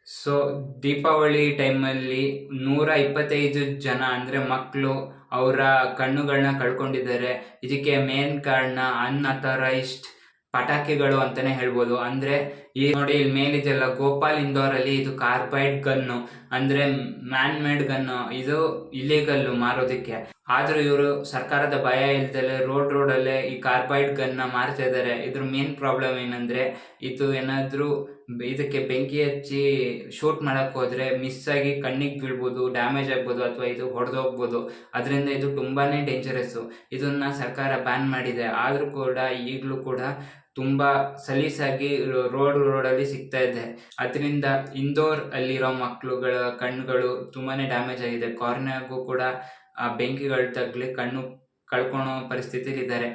So Deepavali ಟೈಮಲ್ಲಿ 125 ಜನ ಅಂದ್ರೆ ಮಕ್ಕಳು ಅವರ ಕಣ್ಣುಗಳನ್ನ ಕಳ್ಕೊಂಡಿದ್ದಾರೆ. ಇದಕ್ಕೆ ಮೇನ್ ಕಾರಣ ಅನ್ಅಥರೈಸ್ಡ್ ಪಟಾಕಿಗಳು ಅಂತಾನೆ ಹೇಳ್ಬೋದು. ಅಂದ್ರೆ ಈ ನೋಡಿ ಇಲ್ಲಿ ಮೇಲಿದೆಲ್ಲ ಗೋಪಾಲ್ ಇಂದೋರ್ ಅಲ್ಲಿ ಇದು ಕಾರ್ಬೈಡ್ ಗನ್ನು ಅಂದ್ರೆ ಮ್ಯಾನ್ ಮೇಡ್ ಗನ್ನು. ಇದು ಇಲಿಗಲ್ ಮಾರೋದಕ್ಕೆ. ಆದ್ರೂ ಇವರು ಸರ್ಕಾರದ ಭಯ ಇಲ್ದಲೆ ರೋಡ್ ಅಲ್ಲೇ ಈ ಕಾರ್ಬೈಡ್ ಗನ್ನ ಮಾರ್ತಾ ಇದಾರೆ. ಇದ್ರ ಮೇನ್ ಪ್ರಾಬ್ಲಮ್ ಏನಂದ್ರೆ ಇದು ಏನಾದ್ರೂ ಇದಕ್ಕೆ ಬೆಂಕಿ ಹಚ್ಚಿ ಶೂಟ್ ಮಾಡಕ್ ಹೋದ್ರೆ ಮಿಸ್ ಆಗಿ ಕಣ್ಣಿಗೆ ಬೀಳ್ಬೋದು, ಡ್ಯಾಮೇಜ್ ಆಗ್ಬೋದು, ಅಥವಾ ಇದು ಹೊಡೆದೋಗ್ಬೋದು. ಅದರಿಂದ ಇದು ತುಂಬಾನೇ ಡೇಂಜರಸ್. ಇದನ್ನ ಸರ್ಕಾರ ಬ್ಯಾನ್ ಮಾಡಿದೆ. ಆದ್ರೂ ಕೂಡ ಈಗಲೂ ಕೂಡ ತುಂಬಾ ಸಲೀಸಾಗಿ ರೋಡಲ್ಲಿ ಸಿಗ್ತಾ ಇದೆ. ಅದರಿಂದ ಇಂದೋರ್ ಅಲ್ಲಿರೋ ಮಕ್ಕಳುಗಳ ಕಣ್ಣುಗಳು ತುಂಬಾನೇ ಡ್ಯಾಮೇಜ್ ಆಗಿದೆ. ಕಾರ್ನಿಯಾಗೂ ಕೂಡ ಬೆಂಕಿಗಳು ತಗ್ಲಿ ಕಣ್ಣು ಕಳ್ಕೊಳೋ ಪರಿಸ್ಥಿತಿಲಿ ಇದ್ದಾರೆ.